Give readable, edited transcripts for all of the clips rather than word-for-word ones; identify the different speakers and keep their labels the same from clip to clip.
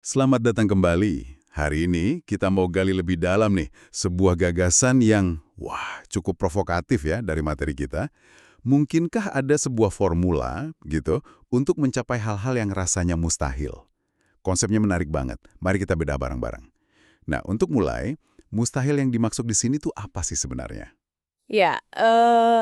Speaker 1: Selamat datang kembali. Hari ini kita mau gali lebih dalam nih, sebuah gagasan yang, cukup provokatif ya dari materi kita. Mungkinkah ada sebuah formula gitu untuk mencapai hal-hal yang rasanya mustahil? Konsepnya menarik banget. Mari kita bedah bareng-bareng. Nah, untuk mulai, mustahil yang dimaksud di sini tuh apa sih sebenarnya?
Speaker 2: Ya,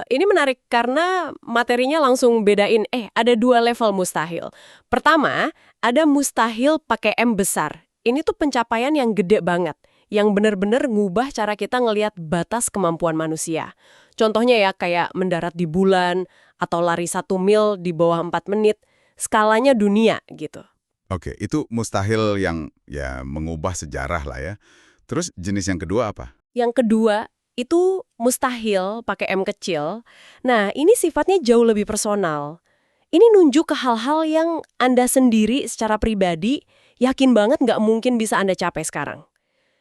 Speaker 2: ini menarik karena materinya langsung bedain, ada dua level mustahil. Pertama, ada mustahil pakai M besar. Ini tuh pencapaian yang gede banget, yang bener-bener ngubah cara kita ngelihat batas kemampuan manusia. Contohnya ya, kayak mendarat di bulan, atau lari 1 mil di bawah 4 menit, skalanya dunia gitu.
Speaker 1: Oke, itu mustahil yang ya mengubah sejarah lah ya. Terus jenis yang kedua apa?
Speaker 2: Yang kedua, itu mustahil pakai M kecil. Nah, ini sifatnya jauh lebih personal. Ini nunjuk ke hal-hal yang Anda sendiri secara pribadi yakin banget nggak mungkin bisa Anda capai sekarang.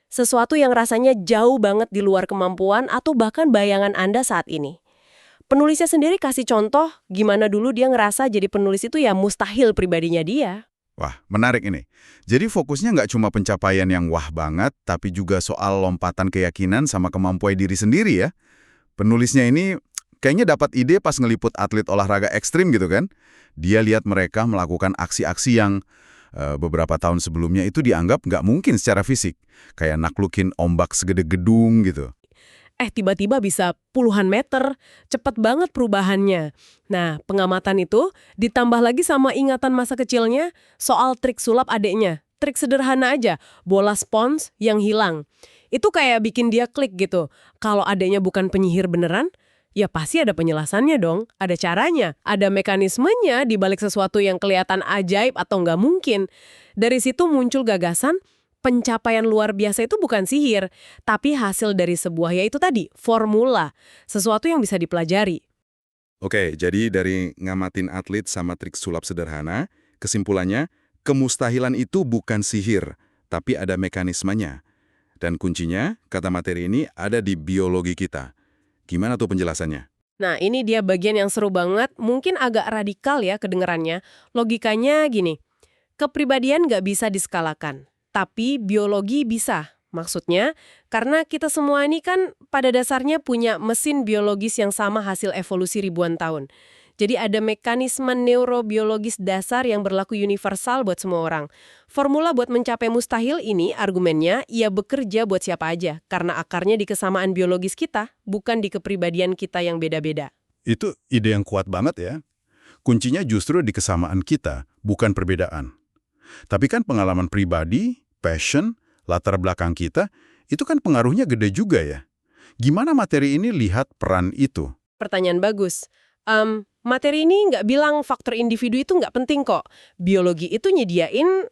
Speaker 2: Sesuatu yang rasanya jauh banget di luar kemampuan atau bahkan bayangan Anda saat ini. Penulisnya sendiri kasih contoh gimana dulu dia ngerasa jadi penulis itu ya mustahil pribadinya dia.
Speaker 1: Wah, menarik ini. Jadi fokusnya nggak cuma pencapaian yang wah banget, tapi juga soal lompatan keyakinan sama kemampuan diri sendiri ya. Penulisnya ini kayaknya dapat ide pas ngeliput atlet olahraga ekstrim gitu kan. Dia lihat mereka melakukan aksi-aksi yang beberapa tahun sebelumnya itu dianggap nggak mungkin secara fisik. Kayak naklukin ombak segede gedung gitu.
Speaker 2: Tiba-tiba bisa puluhan meter, cepet banget perubahannya. Nah, pengamatan itu ditambah lagi sama ingatan masa kecilnya soal trik sulap adeknya. Trik sederhana aja, bola spons yang hilang. Itu kayak bikin dia klik gitu. Kalau adeknya bukan penyihir beneran, ya pasti ada penjelasannya dong. Ada caranya, ada mekanismenya di balik sesuatu yang kelihatan ajaib atau nggak mungkin. Dari situ muncul gagasan, pencapaian luar biasa itu bukan sihir, tapi hasil dari sebuah yaitu tadi, formula. Sesuatu yang bisa dipelajari.
Speaker 1: Oke, jadi dari ngamatin atlet sama trik sulap sederhana, kesimpulannya, kemustahilan itu bukan sihir, tapi ada mekanismenya. Dan kuncinya, kata materi ini, ada di biologi kita. Gimana tuh penjelasannya?
Speaker 2: Nah, ini dia bagian yang seru banget, mungkin agak radikal ya kedengerannya. Logikanya gini, kepribadian nggak bisa diskalakan, tapi biologi bisa. Maksudnya, karena kita semua ini kan pada dasarnya punya mesin biologis yang sama hasil evolusi ribuan tahun. Jadi ada mekanisme neurobiologis dasar yang berlaku universal buat semua orang. Formula buat mencapai mustahil ini argumennya ia bekerja buat siapa aja, karena akarnya di kesamaan biologis kita, bukan di kepribadian kita yang beda-beda.
Speaker 1: Itu ide yang kuat banget ya. Kuncinya justru di kesamaan kita, bukan perbedaan. Tapi kan pengalaman pribadi, passion, latar belakang kita, itu kan pengaruhnya gede juga ya. Gimana materi ini lihat peran itu?
Speaker 2: Pertanyaan bagus. Materi ini nggak bilang faktor individu itu nggak penting kok. Biologi itu nyediain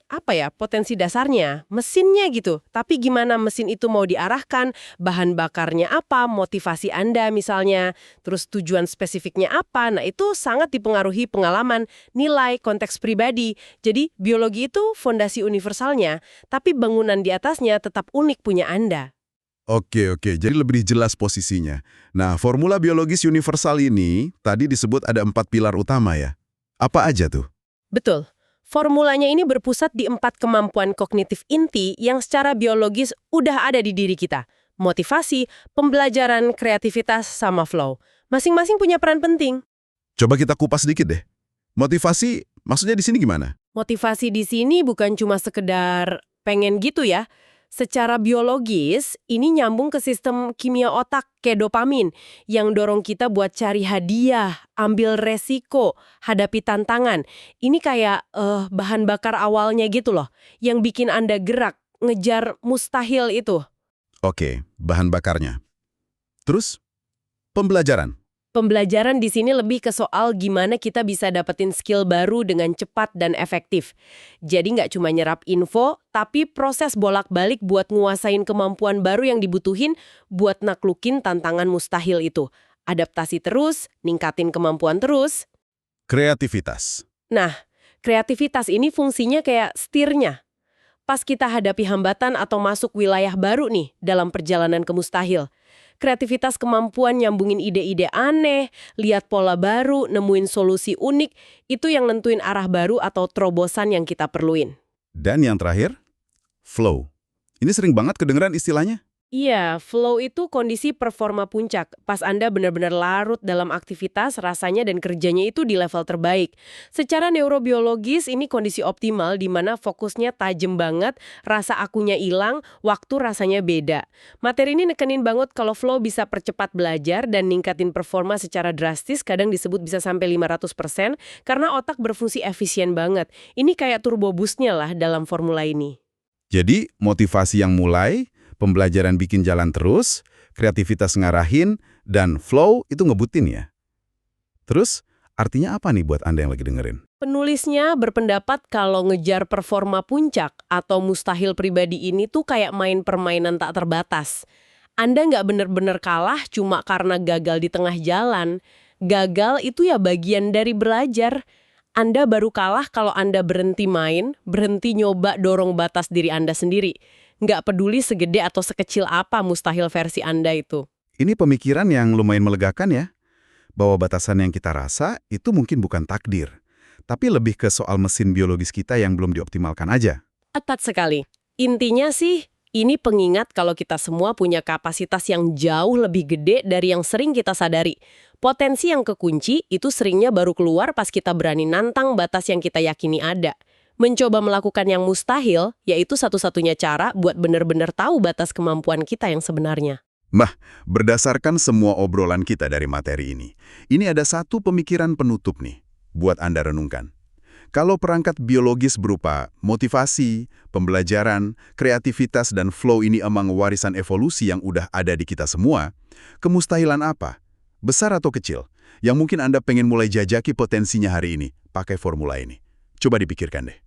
Speaker 2: potensi dasarnya, mesinnya gitu. Tapi gimana mesin itu mau diarahkan, bahan bakarnya apa, motivasi Anda misalnya, terus tujuan spesifiknya apa, nah itu sangat dipengaruhi pengalaman, nilai, konteks pribadi. Jadi biologi itu fondasi universalnya, tapi bangunan di atasnya tetap unik punya Anda.
Speaker 1: Oke, jadi lebih jelas posisinya. Nah, formula biologis universal ini tadi disebut ada 4 pilar utama ya. Apa aja tuh?
Speaker 2: Betul. Formulanya ini berpusat di 4 kemampuan kognitif inti yang secara biologis udah ada di diri kita. Motivasi, pembelajaran, kreativitas, sama flow. Masing-masing punya peran penting.
Speaker 1: Coba kita kupas sedikit deh. Motivasi, maksudnya di sini gimana?
Speaker 2: Motivasi di sini bukan cuma sekedar pengen gitu ya. Secara biologis, ini nyambung ke sistem kimia otak kayak dopamin yang dorong kita buat cari hadiah, ambil resiko, hadapi tantangan. Ini kayak bahan bakar awalnya gitu loh, yang bikin Anda gerak, ngejar mustahil itu.
Speaker 1: Oke, bahan bakarnya. Terus, pembelajaran.
Speaker 2: Pembelajaran di sini lebih ke soal gimana kita bisa dapetin skill baru dengan cepat dan efektif. Jadi nggak cuma nyerap info, tapi proses bolak-balik buat nguasain kemampuan baru yang dibutuhin buat naklukin tantangan mustahil itu. Adaptasi terus, ningkatin kemampuan terus.
Speaker 1: Kreativitas.
Speaker 2: Nah, kreativitas ini fungsinya kayak setirnya. Pas kita hadapi hambatan atau masuk wilayah baru nih dalam perjalanan ke mustahil. Kreativitas kemampuan nyambungin ide-ide aneh, lihat pola baru, nemuin solusi unik, itu yang nentuin arah baru atau terobosan yang kita perluin.
Speaker 1: Dan yang terakhir, flow. Ini sering banget kedengeran istilahnya.
Speaker 2: Iya, flow itu kondisi performa puncak. Pas Anda benar-benar larut dalam aktivitas, rasanya dan kerjanya itu di level terbaik. Secara neurobiologis, ini kondisi optimal di mana fokusnya tajam banget, rasa akunya hilang, waktu rasanya beda. Materi ini nekenin banget kalau flow bisa percepat belajar dan ningkatin performa secara drastis, kadang disebut bisa sampai 500% karena otak berfungsi efisien banget. Ini kayak turbo boost-nya lah dalam formula ini.
Speaker 1: Jadi, motivasi yang mulai, pembelajaran bikin jalan terus, kreativitas ngarahin, dan flow itu ngebutin ya. Terus, artinya apa nih buat Anda yang lagi dengerin?
Speaker 2: Penulisnya berpendapat kalau ngejar performa puncak atau mustahil pribadi ini tuh kayak main permainan tak terbatas. Anda nggak bener-bener kalah cuma karena gagal di tengah jalan. Gagal itu ya bagian dari belajar. Anda baru kalah kalau Anda berhenti main, berhenti nyoba dorong batas diri Anda sendiri. Nggak peduli segede atau sekecil apa mustahil versi Anda itu.
Speaker 1: Ini pemikiran yang lumayan melegakan ya, bahwa batasan yang kita rasa itu mungkin bukan takdir, tapi lebih ke soal mesin biologis kita yang belum dioptimalkan aja.
Speaker 2: Ketat sekali. Intinya sih, ini pengingat kalau kita semua punya kapasitas yang jauh lebih gede dari yang sering kita sadari. Potensi yang kekunci itu seringnya baru keluar pas kita berani nantang batas yang kita yakini ada. Mencoba melakukan yang mustahil, yaitu satu-satunya cara buat benar-benar tahu batas kemampuan kita yang sebenarnya.
Speaker 1: Berdasarkan semua obrolan kita dari materi ini ada satu pemikiran penutup nih, buat Anda renungkan. Kalau perangkat biologis berupa motivasi, pembelajaran, kreativitas, dan flow ini emang warisan evolusi yang udah ada di kita semua, kemustahilan apa? Besar atau kecil? Yang mungkin Anda pengen mulai jajaki potensinya hari ini, pakai formula ini. Coba dipikirkan deh.